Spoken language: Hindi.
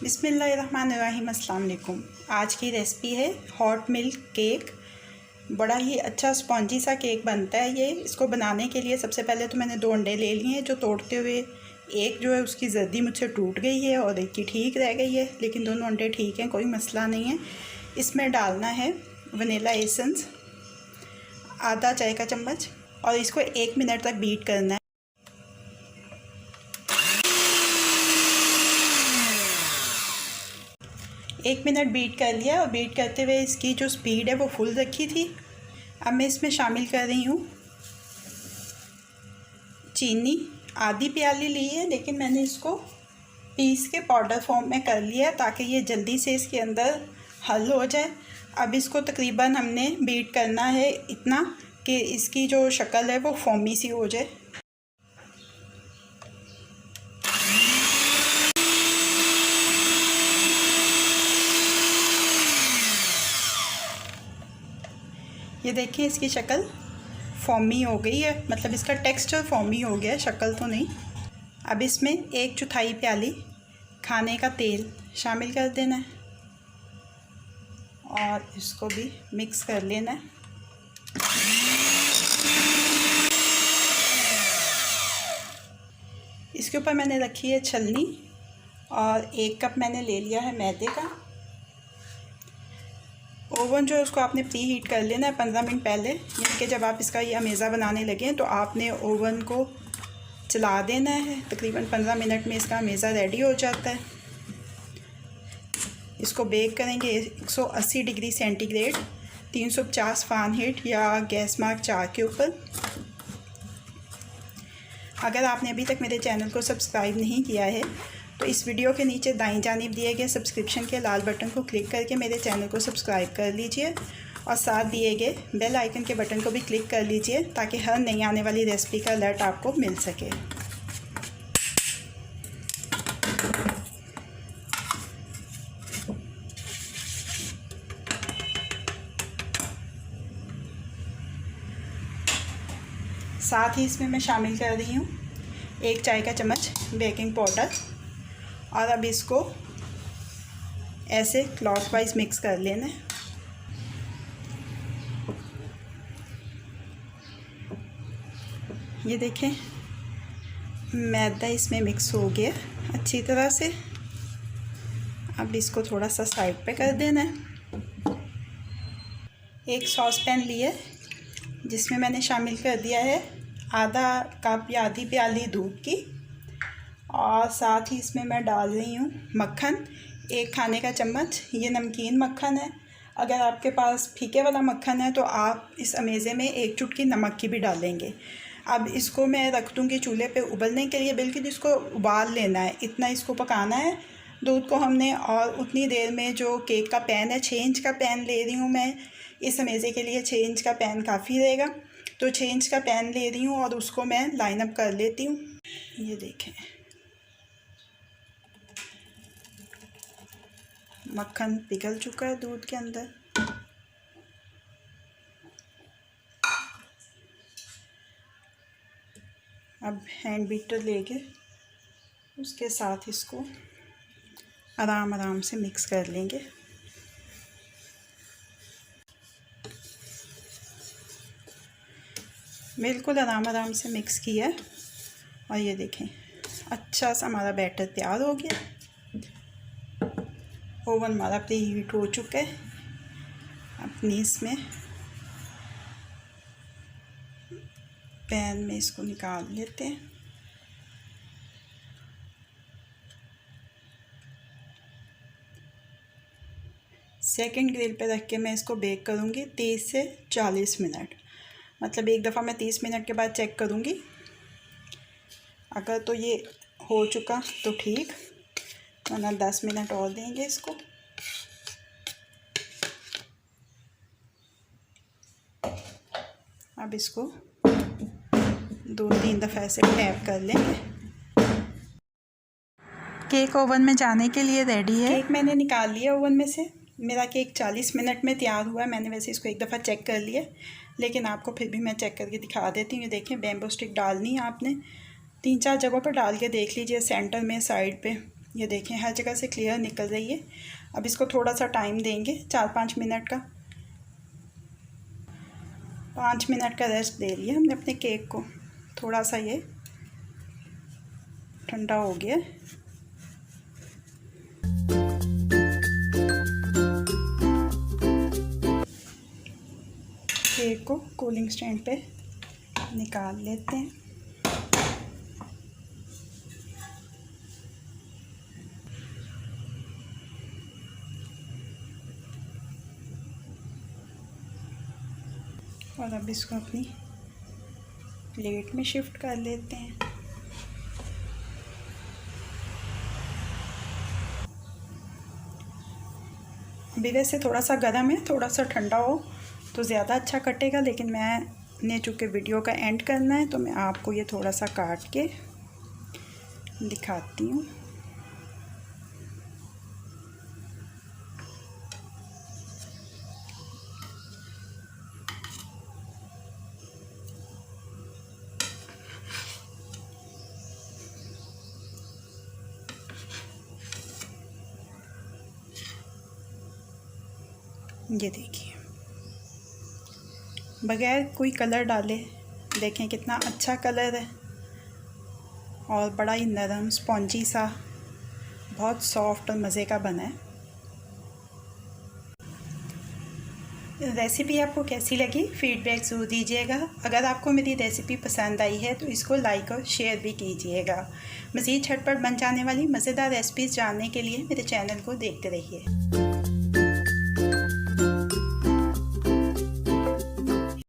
बिस्मिल्लाहिर्रहमानिर्रहीम। अस्सलाम वालेकुम। आज की रेसिपी है हॉट मिल्क केक। बड़ा ही अच्छा स्पॉन्जी सा केक बनता है ये। इसको बनाने के लिए सबसे पहले तो मैंने 2 अंडे ले लिए हैं, जो तोड़ते हुए एक जो है उसकी जर्दी मुझसे टूट गई है और एक की ठीक रह गई है, लेकिन दोनों अंडे ठीक हैं, कोई मसला नहीं है। इसमें डालना है वनीला एसेंस आधा चाय का चम्मच और इसको 1 मिनट तक बीट करना है। एक मिनट बीट कर लिया और बीट करते हुए इसकी जो स्पीड है वो फुल रखी थी। अब मैं इसमें शामिल कर रही हूँ चीनी। आधी प्याली ली है, लेकिन मैंने इसको पीस के पाउडर फॉर्म में कर लिया ताकि ये जल्दी से इसके अंदर हल हो जाए। अब इसको तकरीबन हमने बीट करना है इतना कि इसकी जो शक्ल है वो फॉर्मी सी हो जाए। ये देखिए इसकी शक्ल फॉर्मी हो गई है, मतलब इसका टेक्सचर फॉर्मी हो गया है, शक्ल तो नहीं। अब इसमें 1/4 प्याली खाने का तेल शामिल कर देना है और इसको भी मिक्स कर लेना है। इसके ऊपर मैंने रखी है छलनी और 1 कप मैंने ले लिया है मैदे का। ओवन जो है उसको आपने प्री हीट कर लेना है 15 मिनट पहले, यानी कि जब आप इसका ये अमेज़ा बनाने लगें तो आपने ओवन को चला देना है। तकरीबन 15 मिनट में इसका अमेज़ा रेडी हो जाता है। इसको बेक करेंगे 180 डिग्री सेंटीग्रेड 350 फ़ारेनहीट या गैस मार्क 4 के ऊपर। अगर आपने अभी तक मेरे चैनल को सब्सक्राइब नहीं किया है तो इस वीडियो के नीचे दाईं जानिब दिए गए सब्सक्रिप्शन के लाल बटन को क्लिक करके मेरे चैनल को सब्सक्राइब कर लीजिए और साथ दिए गए बेल आइकन के बटन को भी क्लिक कर लीजिए ताकि हर नई आने वाली रेसिपी का अलर्ट आपको मिल सके। साथ ही इसमें मैं शामिल कर रही हूँ 1 चाय का चम्मच बेकिंग पाउडर और अब इसको ऐसे क्लॉकवाइज मिक्स कर लेना है। ये देखें मैदा इसमें मिक्स हो गया अच्छी तरह से। अब इसको थोड़ा सा साइड पे कर देना है। एक सॉस पैन लिया जिसमें मैंने शामिल कर दिया है आधा कप या आधी प्याली दूध की और साथ ही इसमें मैं डाल रही हूँ मक्खन 1 खाने का चम्मच। ये नमकीन मक्खन है। अगर आपके पास फीके वाला मक्खन है तो आप इस अमेज़े में 1 चुटकी नमक की भी डालेंगे। अब इसको मैं रख दूँगी चूल्हे पे उबलने के लिए। बिल्कुल इसको उबाल लेना है, इतना इसको पकाना है दूध को हमने। और उतनी देर में जो केक का पैन है 6 इंच का पैन ले रही हूँ मैं इस अमेज़े के लिए। 6 इंच का पैन काफ़ी रहेगा, तो 6 इंच का पैन ले रही हूँ और उसको मैं लाइन अप कर लेती हूँ। ये देखें मक्खन पिघल चुका है दूध के अंदर। अब हैंड बीटर लेके उसके साथ इसको आराम आराम से मिक्स कर लेंगे। बिल्कुल आराम आराम से मिक्स किया और ये देखें अच्छा सा हमारा बैटर तैयार हो गया। ओवन हमारा प्री हीट हो चुका है। अपनी इसमें पैन में इसको निकाल लेते हैं। सेकंड ग्रिल पे रख के मैं इसको बेक करूँगी 30 से 40 मिनट। मतलब एक दफ़ा मैं 30 मिनट के बाद चेक करूँगी। अगर तो ये हो चुका तो ठीक, वरना 10 मिनट और देंगे इसको। अब इसको 2-3 दफ़ा ऐसे टैप कर लेंगे। केक ओवन में जाने के लिए रेडी है। केक मैंने निकाल लिया ओवन में से। मेरा केक 40 मिनट में तैयार हुआ है। मैंने वैसे इसको एक दफ़ा चेक कर लिया, लेकिन आपको फिर भी मैं चेक करके दिखा देती हूँ। ये देखें बैम्बू स्टिक डालनी है आपने 3-4 जगहों पर डाल के देख लीजिए, सेंटर में, साइड पे। ये देखें हर जगह से क्लियर निकल रही है। अब इसको थोड़ा सा टाइम देंगे, 4-5 मिनट का। 5 मिनट का रेस्ट दे दिया हमने अपने केक को। थोड़ा सा ये ठंडा हो गया। केक को कूलिंग स्टैंड पे निकाल लेते हैं। और अब इसको अपनी प्लेट में शिफ्ट कर लेते हैं। अभी वैसे थोड़ा सा गर्म है, थोड़ा सा ठंडा हो तो ज़्यादा अच्छा कटेगा, लेकिन मैंने चूँकि वीडियो का एंड करना है तो मैं आपको ये थोड़ा सा काट के दिखाती हूँ। ये देखिए, बगैर कोई कलर डाले देखें कितना अच्छा कलर है और बड़ा ही नरम स्पॉन्जी सा, बहुत सॉफ्ट और मज़े का बना है। रेसिपी आपको कैसी लगी फीडबैक ज़रूर दीजिएगा। अगर आपको मेरी रेसिपी पसंद आई है तो इसको लाइक और शेयर भी कीजिएगा। मज़ीद झटपट बन जाने वाली मज़ेदार रेसिपीज़ जानने के लिए मेरे चैनल को देखते रहिए।